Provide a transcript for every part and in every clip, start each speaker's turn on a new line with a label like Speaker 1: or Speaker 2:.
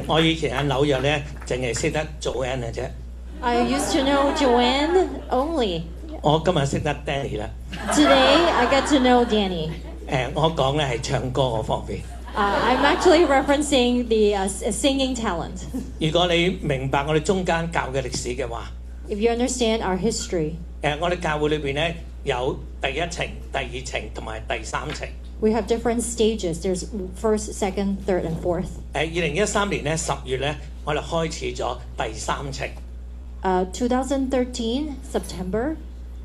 Speaker 1: 我以前喺紐約咧，淨係識得Joanne嘅啫。
Speaker 2: I used to know Joanne only.
Speaker 1: 我今日識得 Danny 啦。
Speaker 2: Today, I get to know Danny.
Speaker 1: 我講咧係唱歌嗰方面。
Speaker 2: I'm actually referencing the singing talent.
Speaker 1: 如果你明白我哋中間教嘅歷史嘅話，
Speaker 2: If you understand our history,
Speaker 1: 我哋教會裏邊咧有第一程、第二程同埋第三程。
Speaker 2: we have different stages. There's first, second, third, and fourth.
Speaker 1: 2013年咧10月咧，我哋開始咗第三程。
Speaker 2: 2013 September,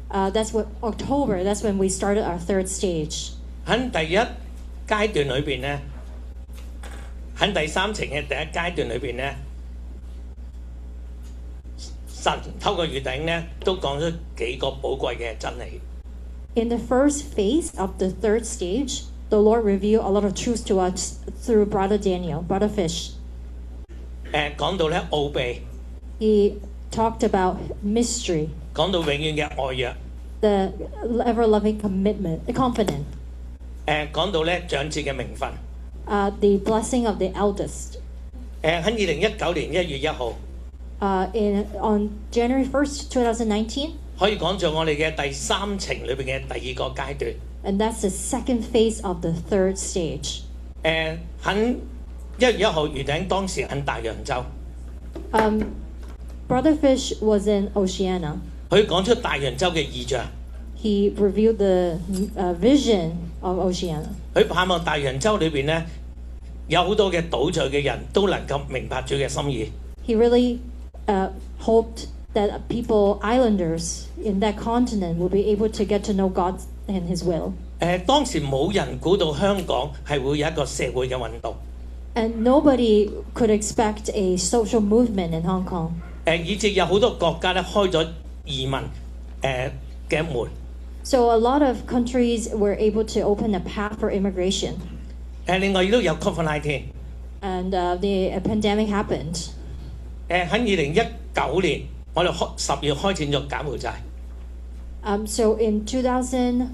Speaker 2: that's what October. That's when we started our third stage.
Speaker 1: 喺第一階段裏邊咧，喺第三程嘅第一階段裏邊咧，神透過預頂咧都講咗幾個寶貴嘅真理。
Speaker 2: In the first phase of the third stage, the Lord revealed a lot of truths to us through Brother Daniel, Brother Fish.
Speaker 1: 講到咧奧秘，
Speaker 2: He talked about mystery,
Speaker 1: 講到永遠嘅愛約，
Speaker 2: the ever-loving commitment, confidence,
Speaker 1: 講到咧長子嘅名分。
Speaker 2: the blessing of the eldest.
Speaker 1: 喺2019年1月1號，
Speaker 2: On January 1st, 2019,
Speaker 1: 可以講做我哋嘅第三程裏邊嘅第二個階段。
Speaker 2: and that's the second phase of the third stage.
Speaker 1: 喺1月1號預頂當時喺大洋洲，
Speaker 2: Brother Fish was in Oceania.
Speaker 1: 佢講出大洋洲嘅異象，
Speaker 2: He revealed the vision of Oceania.
Speaker 1: 佢盼望大洋洲裏邊咧有好多嘅島嶼嘅人都能夠明白主嘅心意。
Speaker 2: He really hoped that people, islanders in that continent, will be able to get to know God and His will.
Speaker 1: 當時冇人估到香港係會有一個社會嘅運動，
Speaker 2: And nobody could expect a social movement in Hong Kong.
Speaker 1: 以至有好多國家咧開咗移民嘅門。
Speaker 2: So a lot of countries were able to open a path for immigration.
Speaker 1: 另外亦都有 COVID-19。
Speaker 2: And the pandemic happened.
Speaker 1: 喺2019年，我哋10月開展咗柬埔寨。
Speaker 2: So in 2019,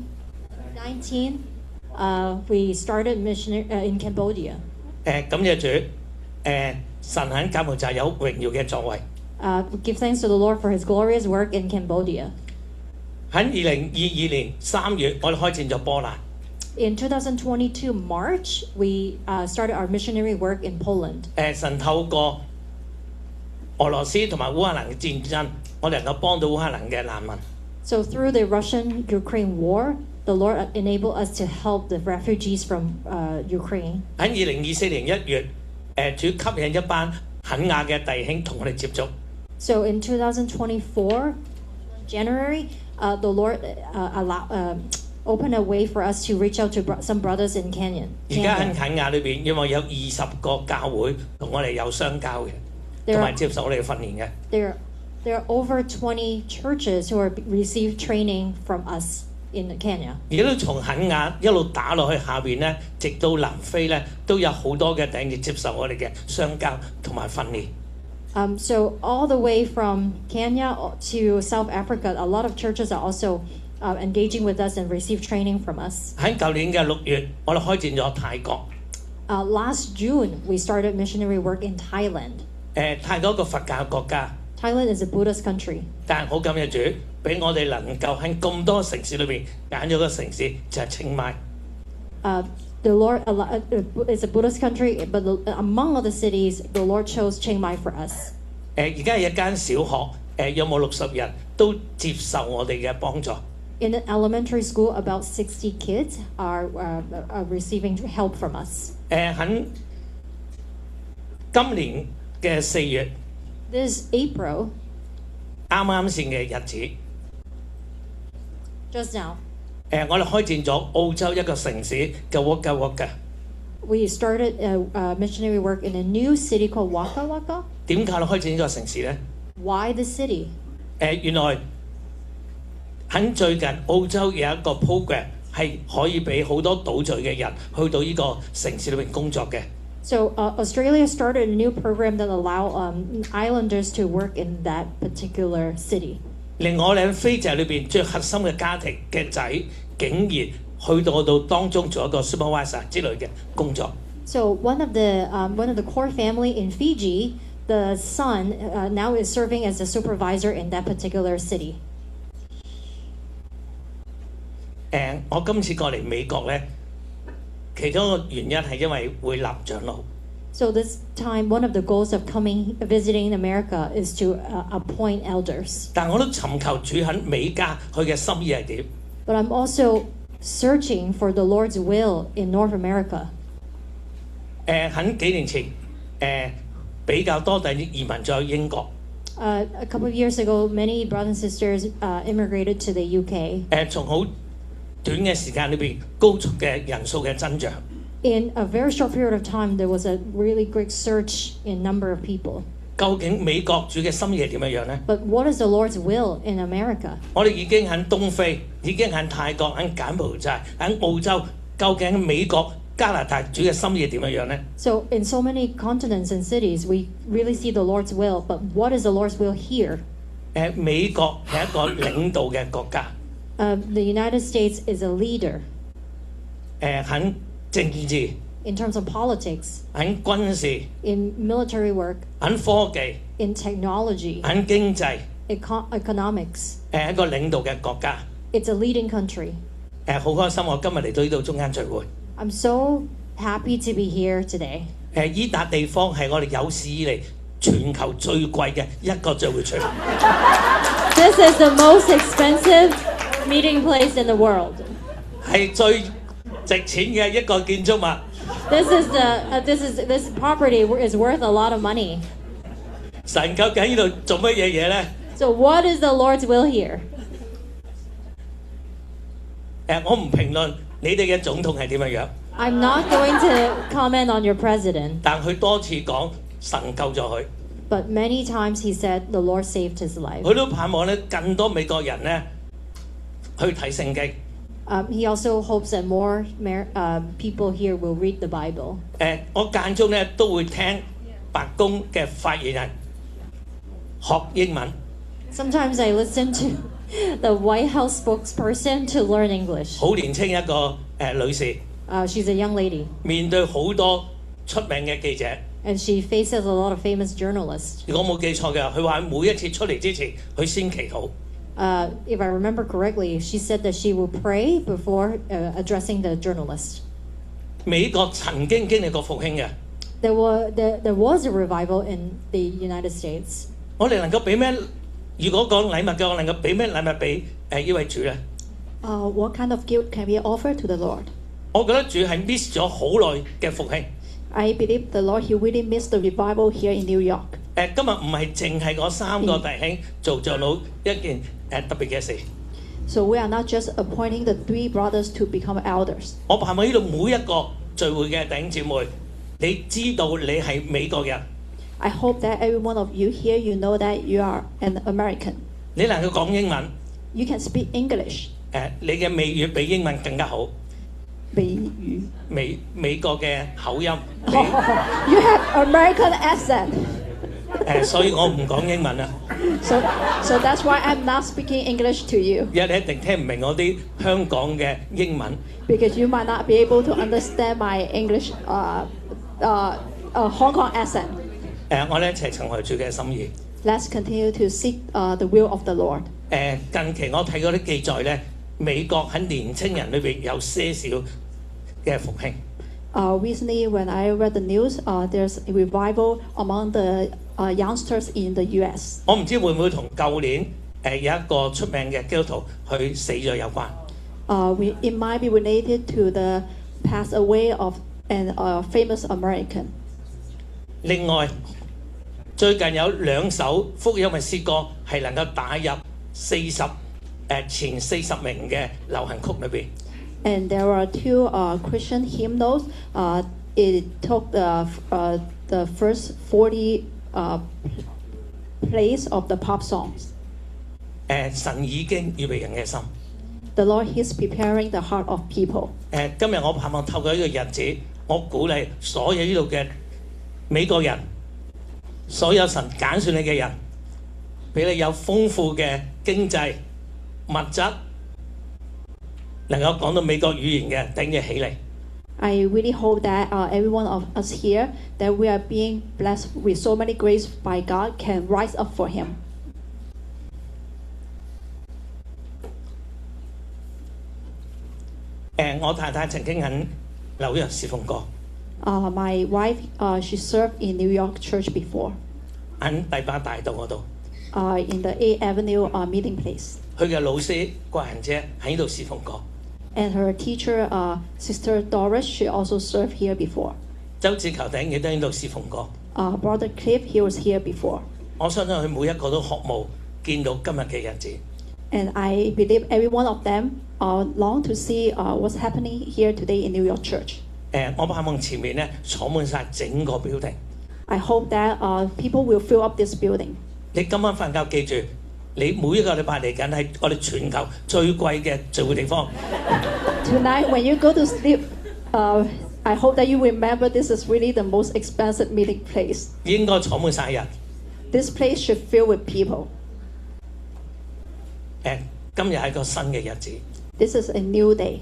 Speaker 2: we started missionary in Cambodia.
Speaker 1: 感謝主，神喺柬埔寨有榮耀嘅作為。
Speaker 2: We give thanks to the Lord for His glorious work in Cambodia.
Speaker 1: 喺2022年3月，我哋開展咗波蘭。
Speaker 2: In 2022 March, we started our missionary work in Poland.
Speaker 1: 神透過俄羅斯同埋烏克蘭嘅戰爭，我哋能夠幫到烏克蘭嘅難民。
Speaker 2: So through the Russian-Ukraine war, the Lord enabled us to help the refugees from Ukraine.
Speaker 1: 喺2024年1月，主吸引一班肯亞嘅弟兄同我哋接觸。
Speaker 2: So in 2024 January, the Lord opened a way for us to reach out to some brothers in Kenya.
Speaker 1: 而家喺肯亞裏邊，因為有20個教會同我哋有相交嘅，同埋接受我哋嘅訓練嘅。
Speaker 2: There are over 20 churches who are receive training from us in Kenya.
Speaker 1: 而家都從肯亞一路打落去下邊咧，直到南非咧，都有好多嘅弟兄接受我哋嘅相交同埋訓練。
Speaker 2: So all the way from Kenya to South Africa, a lot of churches are also engaging with us and receive training from us.
Speaker 1: 喺舊年嘅6月，我哋開展咗泰國。
Speaker 2: Last June, we started missionary work in Thailand.
Speaker 1: 泰國一個佛教國家，
Speaker 2: Thailand is a Buddhist country. 但係好感謝主，俾我哋能夠喺咁多城市裏邊揀咗個城市就係清邁。The Lord is a Buddhist country, but among all the cities, the Lord chose Chiang Mai for us.
Speaker 1: 而家有一間小學，有冇60人都接受我哋嘅幫助。
Speaker 2: In an elementary school, about 60 kids are receiving help from us.
Speaker 1: 喺今年嘅4月，
Speaker 2: This April,
Speaker 1: 啱先嘅日子，
Speaker 2: just now,
Speaker 1: 我哋開展咗澳洲一個城市嘅 Wagga Wagga。
Speaker 2: we started missionary work in a new city called Waka Waka.
Speaker 1: 點解我開展呢個城市呢？
Speaker 2: Why the city?
Speaker 1: 原來喺最近澳洲有一個 program 係可以俾好多島嶼嘅人去到呢個城市裏面工作嘅。
Speaker 2: So Australia started a new program that allow islanders to work in that particular city.
Speaker 1: 另外我哋喺非洲裏邊最核心嘅家庭嘅仔，竟然去到當中做一個 supervisor 之類嘅工作。
Speaker 2: So one of the core family in Fiji, the son now is serving as a supervisor in that particular city.
Speaker 1: 我今次過嚟美國咧，其中一個原因係因為會立長老。
Speaker 2: So this time, one of the goals of visiting America is to appoint elders.
Speaker 1: 但我都尋求主喺美加佢嘅心意係點。
Speaker 2: But I'm also searching for the Lord's will in North America.
Speaker 1: 喺幾年前，比較多第啲移民咗去英國。
Speaker 2: A couple of years ago, many brothers and sisters immigrated to the UK.
Speaker 1: 從好短嘅時間裏邊，高速嘅人數嘅增長。
Speaker 2: In a very short period of time, there was a really great surge in number of people.
Speaker 1: 究竟美國主嘅心意係點樣呢？
Speaker 2: But what is the Lord's will in America?
Speaker 1: 我哋已經喺東非，已經喺泰國、喺柬埔寨、喺澳洲，究竟美國、加拿大主嘅心意係點樣呢？
Speaker 2: So in so many continents and cities, we really see the Lord's will. But what is the Lord's will here?
Speaker 1: 美國係一個領導嘅國家。
Speaker 2: The United States is a leader.
Speaker 1: 喺政治
Speaker 2: In terms of politics,
Speaker 1: 喺軍事
Speaker 2: in military work,
Speaker 1: 喺科技
Speaker 2: in technology,
Speaker 1: 喺經濟
Speaker 2: economics.
Speaker 1: 一個領導嘅國家。
Speaker 2: It's a leading country.
Speaker 1: 好開心，我今日嚟到呢度中間聚會。
Speaker 2: I'm so happy to be here today.
Speaker 1: 依笪地方係我哋有史以嚟全球最貴嘅一個聚會場。
Speaker 2: This is the most expensive meeting place in the world.
Speaker 1: 係最值錢嘅一個建築物。
Speaker 2: This property is worth a lot of money.
Speaker 1: 神究竟呢度做乜嘢呢？
Speaker 2: So what is the Lord's will here?
Speaker 1: 我唔評論你哋嘅總統係點樣樣。
Speaker 2: I'm not going to comment on your president.
Speaker 1: 但佢多次講神救咗佢。
Speaker 2: But many times he said the Lord saved his life.
Speaker 1: 佢都盼望咧更多美國人咧去睇聖經。
Speaker 2: He also hopes that more people here will read the Bible.
Speaker 1: 我間中咧都會聽白宮嘅發言人學英文。
Speaker 2: Sometimes I listen to the White House spokesperson to learn English.
Speaker 1: 好年青一個女士。
Speaker 2: She's a young lady.
Speaker 1: 面對好多出名嘅記者。
Speaker 2: And she faces a lot of famous journalists.
Speaker 1: 如果冇記錯嘅，佢話每一次出嚟之前，佢先祈禱。
Speaker 2: If I remember correctly, she said that she will pray before addressing the journalist.
Speaker 1: 美國曾經經歷過復興嘅。
Speaker 2: There was a revival in the United States.
Speaker 1: 我哋能夠俾咩？如果講禮物嘅，我能夠俾咩禮物俾呢位主咧
Speaker 2: ？What kind of gift can we offer to the Lord?
Speaker 1: 我覺得主係 miss 咗好耐嘅復興。
Speaker 2: I believe the Lord He really missed the revival here in New York.
Speaker 1: 今日唔係淨係嗰3個弟兄做長老一件特別嘅事。
Speaker 2: So we are not just appointing the 3 brothers to become elders.
Speaker 1: 我盼望呢度每一個聚會嘅弟兄姊妹，你知道你係美國人。
Speaker 2: I hope that every one of you here, you know that you are an American.
Speaker 1: 你能夠講英文。
Speaker 2: You can speak English.
Speaker 1: 你嘅美語比英文更加好。
Speaker 2: 美
Speaker 1: 國嘅口音。
Speaker 2: You have American accent.
Speaker 1: 所以我唔講英文啦。
Speaker 2: So that's why I'm not speaking English to you.
Speaker 1: 因為你一定聽唔明我啲香港嘅英文。
Speaker 2: Because you might not be able to understand my English, Hong Kong accent.
Speaker 1: 我哋一齊尋求主嘅心意。
Speaker 2: Let's continue to seek the will of the Lord.
Speaker 1: 近期我睇嗰啲記載咧，美國喺年青人裏邊有些少嘅復興。
Speaker 2: Recently, when I read the news, there's a revival among the youngsters in the U.S.
Speaker 1: 我唔知會唔會同舊年有一個出名嘅基督徒佢死咗有關。
Speaker 2: It might be related to the pass away of an famous American.
Speaker 1: 另外，最近有2首福音嘅詩歌係能夠打入前40名嘅流行曲裏邊。
Speaker 2: And there are 2 Christian hymnals. It took the first 40 place of the pop songs.
Speaker 1: 神已經預備人嘅心。
Speaker 2: The Lord is preparing the heart of people.
Speaker 1: 今日我盼望透過呢個日子，我鼓勵所有呢度嘅美國人，所有神揀選你嘅人，俾你有豐富嘅經濟物質，能夠講到美國語言嘅，頂住起嚟。
Speaker 2: I really hope that every one of us here, that we are being blessed with so many grace by God, can rise up for Him.
Speaker 1: 我太太曾經喺紐約侍奉過，
Speaker 2: My wife, she served in New York Church before,
Speaker 1: 喺第八大道嗰度。
Speaker 2: in the 8th Avenue meeting place.
Speaker 1: 佢嘅老師國人姐喺呢度侍奉過。
Speaker 2: And her teacher, Sister Doris, she also served here before.
Speaker 1: 周志球頂亦都喺度侍奉過。
Speaker 2: Brother Cliff, he was here before.
Speaker 1: 我相信佢每一個都渴慕見到今日嘅日子。
Speaker 2: And I believe every one of them long to see what's happening here today in New York Church.
Speaker 1: 我盼望前面咧坐滿晒整個 building。
Speaker 2: I hope that people will fill up this building.
Speaker 1: 你今晚瞓覺記住，你每一個禮拜嚟緊係我哋全球最貴嘅聚會地方。
Speaker 2: Tonight, when you go to sleep, I hope that you remember this is really the most expensive meeting place.
Speaker 1: 應該坐滿晒人。
Speaker 2: This place should fill with people.
Speaker 1: 今日係個新嘅日子，
Speaker 2: This is a new day.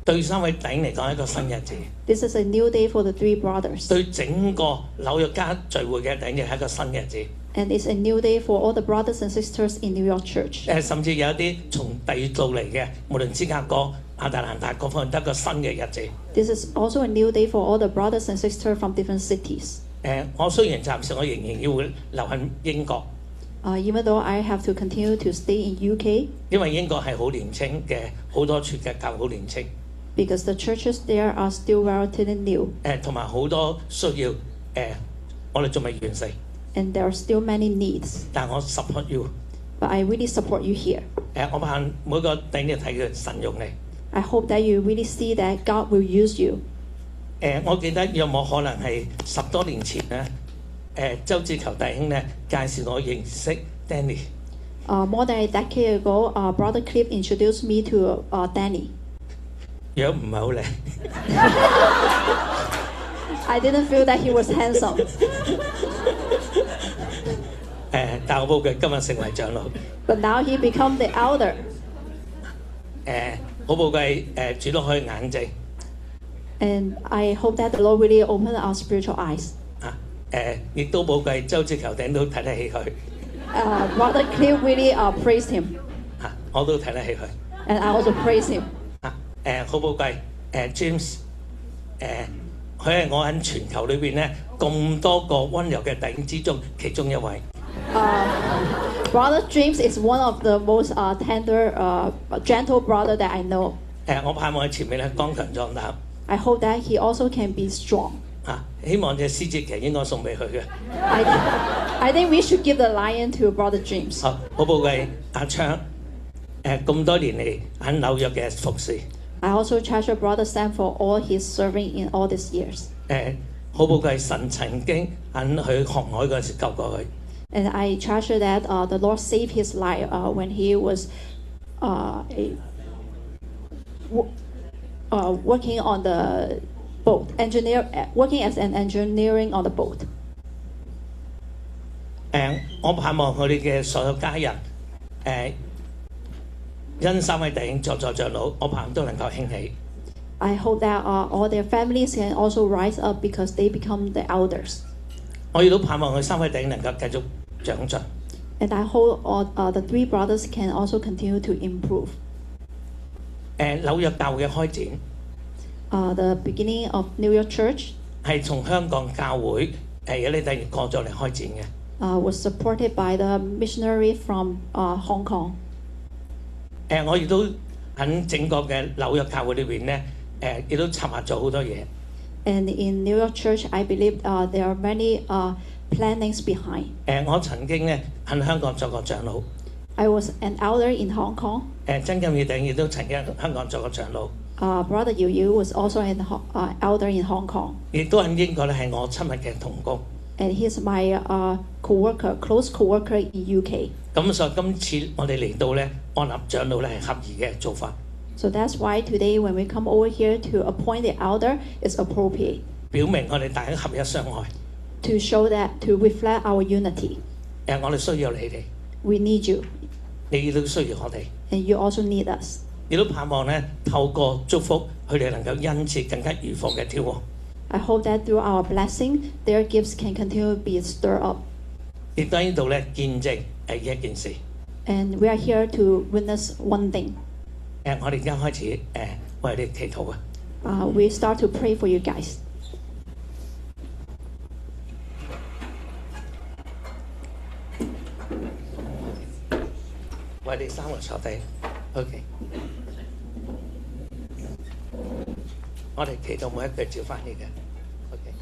Speaker 1: 對三位弟兄嚟講係一個新日子，
Speaker 2: This is a new day for the three brothers.
Speaker 1: 對整個紐約家聚會嘅弟兄亦係一個新日子。
Speaker 2: And it's a new day for all the brothers and sisters in New York Church.
Speaker 1: 甚至有一啲從第二度嚟嘅，無論芝加哥、亞特蘭大各方面得一個新嘅日子。
Speaker 2: This is also a new day for all the brothers and sisters from different cities.
Speaker 1: 我雖然暫時我仍然要會留喺英國，
Speaker 2: Even though I have to continue to stay in UK,
Speaker 1: 因為英國係好年輕嘅，好多處嘅教好年輕。
Speaker 2: because the churches there are still relatively new.
Speaker 1: 同埋好多需要我哋仲未完成。
Speaker 2: And there are still many needs.
Speaker 1: 但我 support you。
Speaker 2: But I really support you here.
Speaker 1: 我盼每個弟兄睇佢神用你。
Speaker 2: I hope that you really see that God will use you.
Speaker 1: 我記得有冇可能係10多年前咧，周志球弟兄咧介紹我認識 Danny。
Speaker 2: More than a decade ago, Brother Cliff introduced me to Danny.
Speaker 1: 樣唔係好靚。
Speaker 2: I didn't feel that he was handsome.
Speaker 1: 但我報佢今日成為長老。
Speaker 2: But now he become the elder.
Speaker 1: 我報佢主動開眼睛。
Speaker 2: And I hope that the Lord really open our spiritual eyes.
Speaker 1: 亦都報佢周志球頂都睇得起佢。
Speaker 2: Brother Cliff really praised him.
Speaker 1: 我都睇得起佢。
Speaker 2: And I also praise him.
Speaker 1: 好寶貴James，佢係我喺全球裏邊咧咁多個温柔嘅弟兄之中其中一位。
Speaker 2: Brother James is one of the most tender, gentle brother that I know.
Speaker 1: 我盼望喺前面咧剛強壯膽。
Speaker 2: I hope that he also can be strong.
Speaker 1: 希望隻獅子旗應該送俾佢嘅。
Speaker 2: I think we should give the lion to Brother James.
Speaker 1: 好寶貴阿昌，咁多年嚟喺紐約嘅服侍。
Speaker 2: I also treasure Brother Sam for all his serving in all these years.
Speaker 1: 好寶貴神曾經喺佢航海嗰陣時救過佢。
Speaker 2: And I treasure that the Lord saved his life when he was working on the boat, working as an engineering on the boat.
Speaker 1: 我盼望佢哋嘅所有家人，因三位弟兄作長老，我盼都能夠興起。
Speaker 2: I hope that all their families can also rise up because they become the elders.
Speaker 1: 我亦都盼望佢三位弟兄能夠繼續長進。
Speaker 2: And I hope the three brothers can also continue to improve.
Speaker 1: 紐約教會嘅開展，
Speaker 2: The beginning of New York Church
Speaker 1: 係從香港教會有啲弟兄過咗嚟開展嘅。
Speaker 2: was supported by the missionary from Hong Kong.
Speaker 1: 我亦都喺整個嘅紐約教會裏邊咧，亦都策劃咗好多嘢。
Speaker 2: And in New York Church, I believe there are many plannings behind.
Speaker 1: 我曾經咧喺香港做過長老。
Speaker 2: I was an elder in Hong Kong.
Speaker 1: 曾金宇弟亦都曾經喺香港做過長老。
Speaker 2: Brother Yu Yu was also an elder in Hong Kong.
Speaker 1: 亦都喺英國咧係我親密嘅同工。
Speaker 2: And he's my co-worker, close co-worker in UK.
Speaker 1: 咁所以今次我哋嚟到咧安立長老咧係合宜嘅做法。
Speaker 2: So that's why today when we come over here to appoint the elder, it's appropriate.
Speaker 1: 表明我哋大家合一相愛。
Speaker 2: To show that, to reflect our unity.
Speaker 1: 我哋需要你哋，
Speaker 2: We need you.
Speaker 1: 你亦都需要我哋。
Speaker 2: And you also need us.
Speaker 1: 亦都盼望咧透過祝福，佢哋能夠因此更加如火嘅挑旺。
Speaker 2: I hope that through our blessing, their gifts can continue to be stirred up.
Speaker 1: 亦都喺呢度咧見證一件事。
Speaker 2: And we are here to witness one thing.
Speaker 1: 我哋而家開始為你祈禱啊。
Speaker 2: We start to pray for you guys.
Speaker 1: 為你三個坐低 ，OK。我哋祈禱每一句照翻你嘅 ，OK。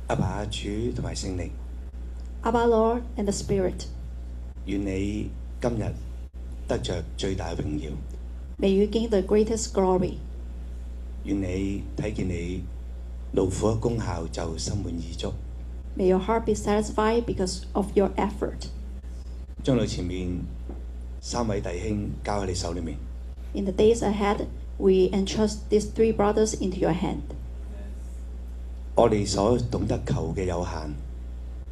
Speaker 3: 阿爸主同埋聖靈，
Speaker 2: Abba Lord and the Spirit.
Speaker 3: 願你今日得着最大嘅榮耀。
Speaker 2: May you gain the greatest glory.
Speaker 3: 願你睇見你勞苦嘅功效就心滿意足。
Speaker 2: May your heart be satisfied because of your effort.
Speaker 3: 將來前面三位弟兄交喺你手裏面。
Speaker 2: In the days ahead, we entrust these 3 brothers into your hand.
Speaker 3: 我哋所懂得求嘅有限，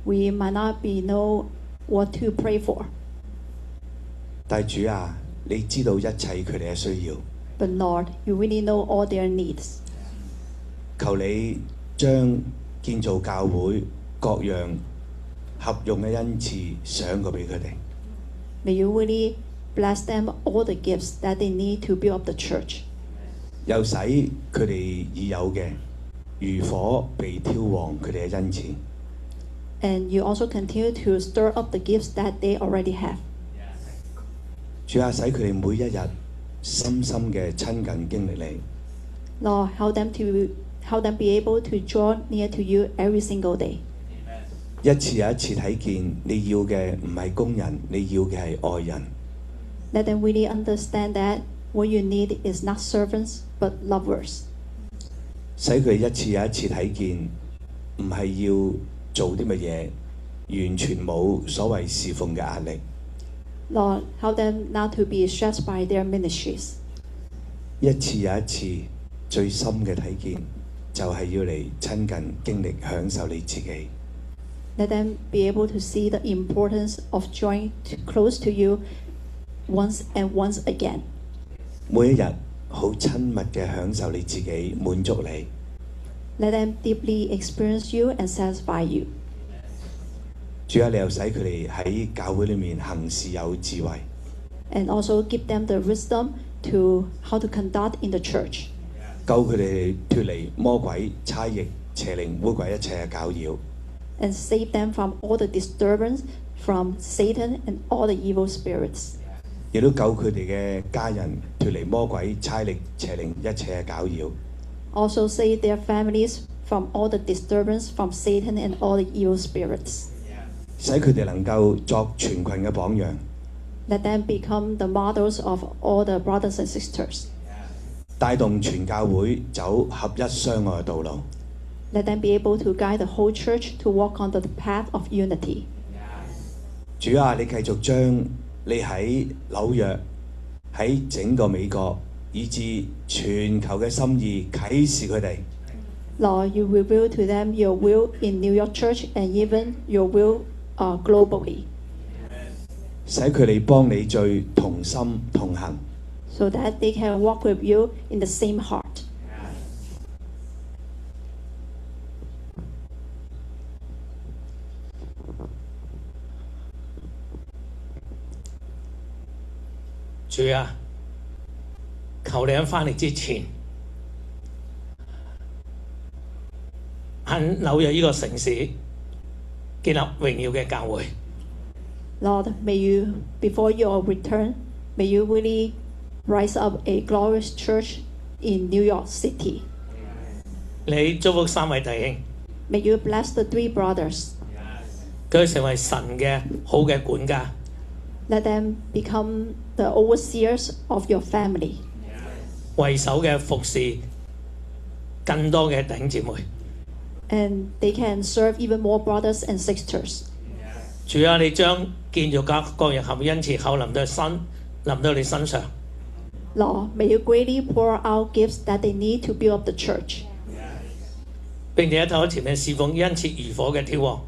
Speaker 2: We might not know what to pray for,
Speaker 3: 但係主啊，你知道一切佢哋嘅需要。
Speaker 2: but Lord, you really know all their needs.
Speaker 3: 求你將建造教會各樣合用嘅恩賜賞過俾佢哋。
Speaker 2: May you really bless them all the gifts that they need to build up the church.
Speaker 3: 又使佢哋已有嘅如火被挑旺佢哋嘅恩賜。
Speaker 2: And you also continue to stir up the gifts that they already have.
Speaker 3: 主啊，使佢哋每一日深深嘅親近經歷你。
Speaker 2: Lord, help them be able to draw near to you every single day.
Speaker 3: 一次又一次睇見你要嘅唔係工人，你要嘅係愛人。
Speaker 2: Let them really understand that what you need is not servants but lovers.
Speaker 3: 使佢哋一次又一次睇見，唔係要做啲乜嘢，完全冇所謂侍奉嘅壓力。
Speaker 2: Lord, help them not to be stressed by their ministries.
Speaker 3: 一次又一次最深嘅睇見，就係要嚟親近經歷享受你自己。
Speaker 2: Let them be able to see the importance of drawing close to you once and once again.
Speaker 3: 每一日好親密嘅享受你自己，滿足你。
Speaker 2: Let them deeply experience you and satisfy you.
Speaker 3: 主啊，你又使佢哋喺教會裏面行事有智慧。
Speaker 2: And also give them the wisdom to how to conduct in the church.
Speaker 3: 救佢哋脫離魔鬼、差役、邪靈、污鬼一切嘅攪擾。
Speaker 2: And save them from all the disturbance from Satan and all the evil spirits.
Speaker 3: 亦都救佢哋嘅家人脫離魔鬼、差力、邪靈一切嘅攪擾。
Speaker 2: Also save their families from all the disturbance from Satan and all the evil spirits.
Speaker 3: 使佢哋能夠作全群嘅榜樣。
Speaker 2: Let them become the models of all the brothers and sisters.
Speaker 3: 帶動全教會走合一相愛嘅道路。
Speaker 2: Let them be able to guide the whole church to walk on the path of unity.
Speaker 3: 主啊，你繼續將你喺紐約、喺整個美國，以至全球嘅心意啟示佢哋。
Speaker 2: Lord, you reveal to them your will in New York Church and even your will globally.
Speaker 3: 使佢哋幫你最同心同行。
Speaker 2: So that they can walk with you in the same heart.
Speaker 1: 主啊，求你喺翻嚟之前，喺紐約呢個城市建立榮耀嘅教會。
Speaker 2: Lord, may you, before your return, may you really rise up a glorious church in New York City.
Speaker 1: 你祝福三位弟兄。
Speaker 2: May you bless the 3 brothers.
Speaker 1: 佢成為神嘅好嘅管家。
Speaker 2: Let them become the overseers of your family.
Speaker 1: 為首嘅服侍更多嘅弟兄姊妹。
Speaker 2: And they can serve even more brothers and sisters.
Speaker 1: 主啊，你將建造各人合恩賜厚臨到你身上。
Speaker 2: Lord, may you greatly pour out gifts that they need to build up the church.
Speaker 1: 並且透過前面侍奉恩賜如火嘅挑旺。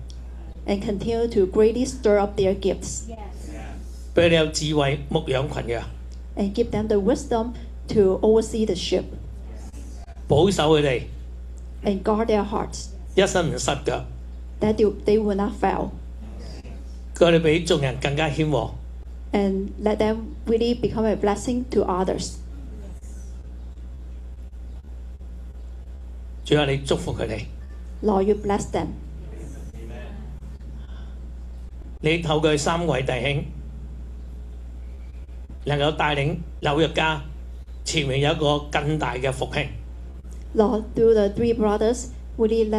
Speaker 2: And continue to greatly stir up their gifts.
Speaker 1: 俾你有智慧牧養群羊。
Speaker 2: And give them the wisdom to oversee the sheep.
Speaker 1: 保守佢哋。
Speaker 2: And guard their hearts.
Speaker 1: 一生唔失腳。
Speaker 2: That they will not fail.
Speaker 1: 佢哋比眾人更加謙和。
Speaker 2: And let them really become a blessing to others.
Speaker 1: 主啊，你祝福佢哋。
Speaker 2: Lord, you bless them.
Speaker 1: 你透過3位弟兄，能夠帶領紐約家前面有一個更大嘅復興。
Speaker 2: Lord, through the 3 brothers, really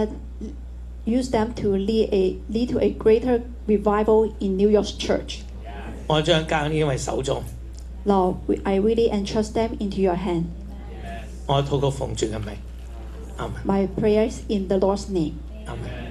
Speaker 2: use them to lead to a greater revival in New York's church.
Speaker 1: 我將交因為手中。
Speaker 2: Lord, I really entrust them into your hand.
Speaker 1: 我禱告奉主嘅名，阿門。
Speaker 2: My prayers in the Lord's name.
Speaker 1: 阿門。